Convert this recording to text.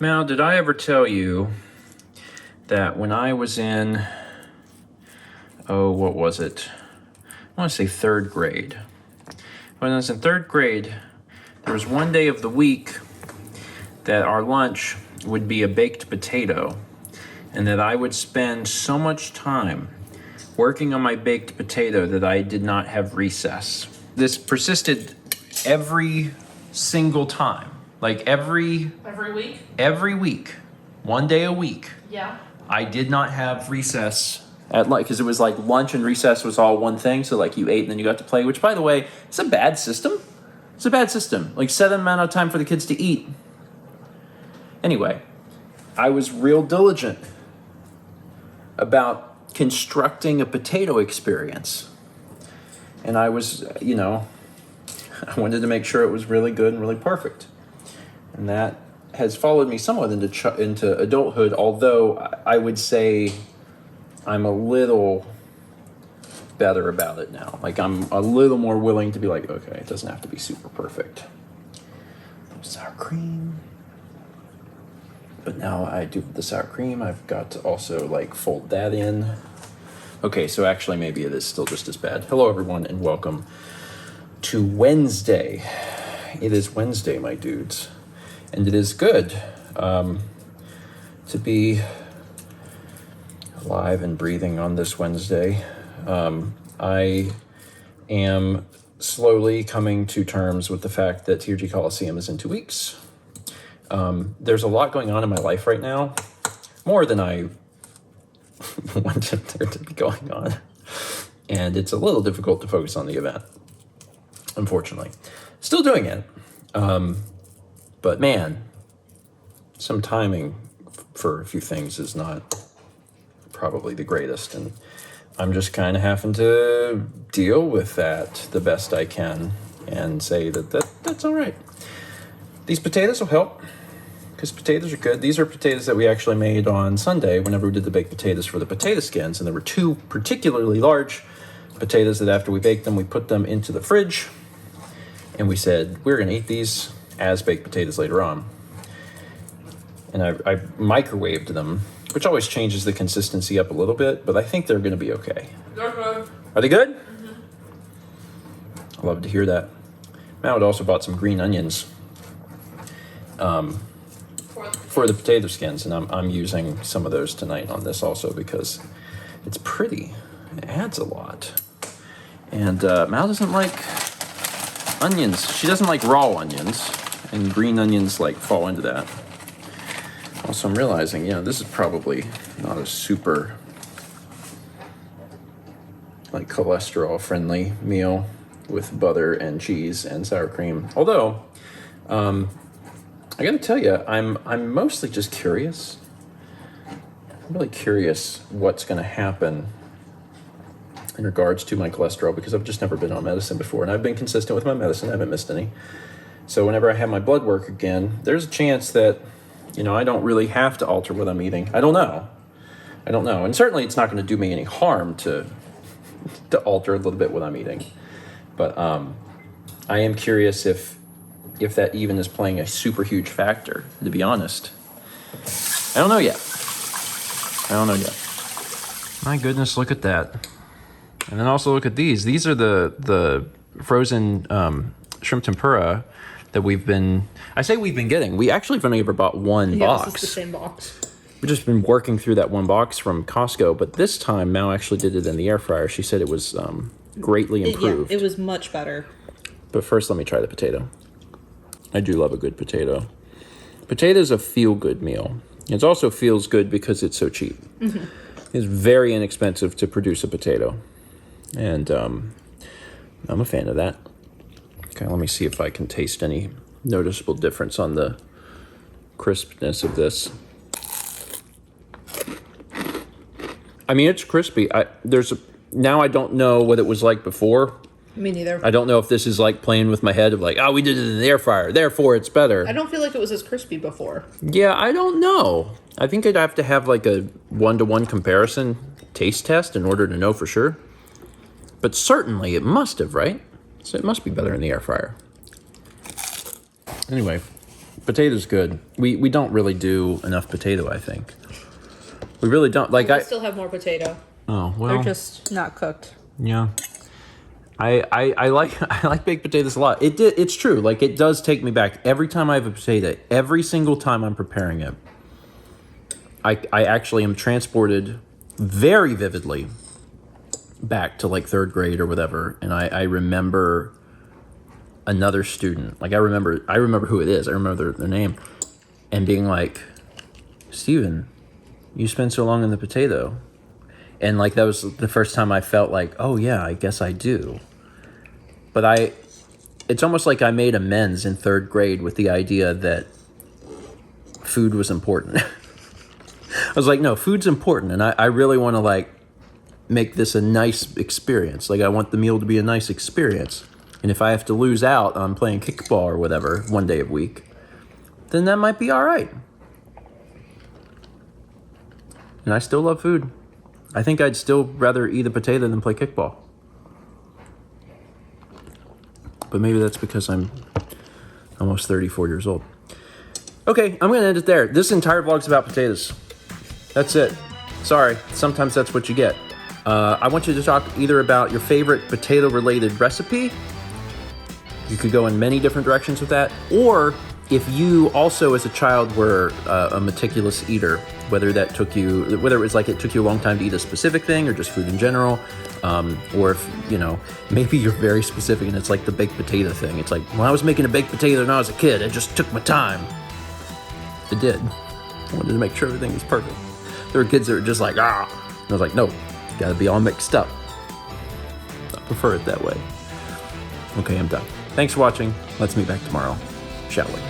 Mal, did I ever tell you that when I was in, what was it? I want to say third grade. When I was in third grade, there was one day of the week that our lunch would be a baked potato, and that I would spend so much time working on my baked potato that I did not have recess. This persisted every single time. Like every week? Every week. One day a week. Yeah. I did not have recess at lunch because it was like lunch and recess was all one thing. So like you ate and then you got to play, which by the way, it's a bad system. It's a bad system. Like set an amount of time for the kids to eat. Anyway, I was real diligent about constructing a potato experience. And I was, I wanted to make sure it was really good and really perfect. And that has followed me somewhat into adulthood, although I would say I'm a little better about it now. Like I'm a little more willing to be like, okay, it doesn't have to be super perfect. Sour cream. But now I do the sour cream. I've got to also like fold that in. Okay, so actually maybe it is still just as bad. Hello everyone and welcome to Wednesday. It is Wednesday, my dudes. And it is good to be alive and breathing on this Wednesday. I am slowly coming to terms with the fact that TRG Coliseum is in 2 weeks. There's a lot going on in my life right now, more than I wanted there to be going on. And it's a little difficult to focus on the event, unfortunately. Still doing it. But man, some timing for a few things is not probably the greatest. And I'm just kind of having to deal with that the best I can and say that's all right. These potatoes will help because potatoes are good. These are potatoes that we actually made on Sunday whenever we did the baked potatoes for the potato skins. And there were two particularly large potatoes that after we baked them, we put them into the fridge and we said, we're going to eat these as baked potatoes later on. And I microwaved them, which always changes the consistency up a little bit, but I think they're going to be okay. They're good. Are they good? Mm-hmm. I love to hear that. Matt also bought some green onions for the potato skins, and I'm using some of those tonight on this also because it's pretty. It adds a lot. And Mal doesn't like onions. She doesn't like raw onions, and green onions like fall into that. Also, I'm realizing, this is probably not a super like cholesterol friendly meal with butter and cheese and sour cream. Although, I gotta tell you, I'm mostly just curious. I'm really curious what's gonna happen in regards to my cholesterol because I've just never been on medicine before, and I've been consistent with my medicine. I haven't missed any. So whenever I have my blood work again, there's a chance that, I don't really have to alter what I'm eating. I don't know. And certainly it's not going to do me any harm to alter a little bit what I'm eating. But I am curious if that even is playing a super huge factor, to be honest. I don't know yet. My goodness, look at that. And then also look at these. These are the frozen shrimp tempura that we've been getting. We actually have only ever bought one box. This is the same box. We've just been working through that one box from Costco, but this time Mal actually did it in the air fryer. She said it was greatly improved. It was much better. But first, let me try the potato. I do love a good potato. Potato's a feel-good meal. It also feels good because it's so cheap. Mm-hmm. It's very inexpensive to produce a potato. And I'm a fan of that. Okay, let me see if I can taste any noticeable difference on the crispness of this. I mean, it's crispy. Now I don't know what it was like before. Me neither. I don't know if this is like playing with my head of like, we did it in the air fryer, therefore it's better. I don't feel like it was as crispy before. Yeah, I don't know. I think I'd have to have like a 1-to-1 comparison taste test in order to know for sure. But certainly it must have, right? So it must be better in the air fryer. Anyway, Potato's good. We don't really do enough potato, I think. We really don't. Like I still have more potato. Oh, well. They're just not cooked. Yeah. I like I like baked potatoes a lot. It's true. Like, it does take me back every time I have a potato. Every single time I'm preparing it, I actually am transported very vividly back to like 3rd grade or whatever, and I remember another student. Like, I remember who it is. I remember their name, and being like, "Steven, you spent so long in the potato." And like, that was the first time I felt like, oh yeah, I guess I do. But it's almost like I made amends in 3rd grade with the idea that food was important. I was like, no, food's important. And I really want to like make this a nice experience. Like, I want the meal to be a nice experience. And if I have to lose out on playing kickball or whatever one day a week, then that might be all right. And I still love food. I think I'd still rather eat a potato than play kickball. But maybe that's because I'm almost 34 years old. Okay, I'm going to end it there. This entire vlog's about potatoes. That's it. Sorry, sometimes that's what you get. I want you to talk either about your favorite potato-related recipe. You could go in many different directions with that. Or if you also, as a child, were a meticulous eater, whether it was like it took you a long time to eat a specific thing or just food in general, or if, maybe you're very specific and it's like the baked potato thing. It's like, when I was making a baked potato when I was a kid, I just took my time. It did. I wanted to make sure everything was perfect. There were kids that were just like, ah. And I was like, no, it's gotta be all mixed up. I prefer it that way. Okay, I'm done. Thanks for watching. Let's meet back tomorrow, shall we?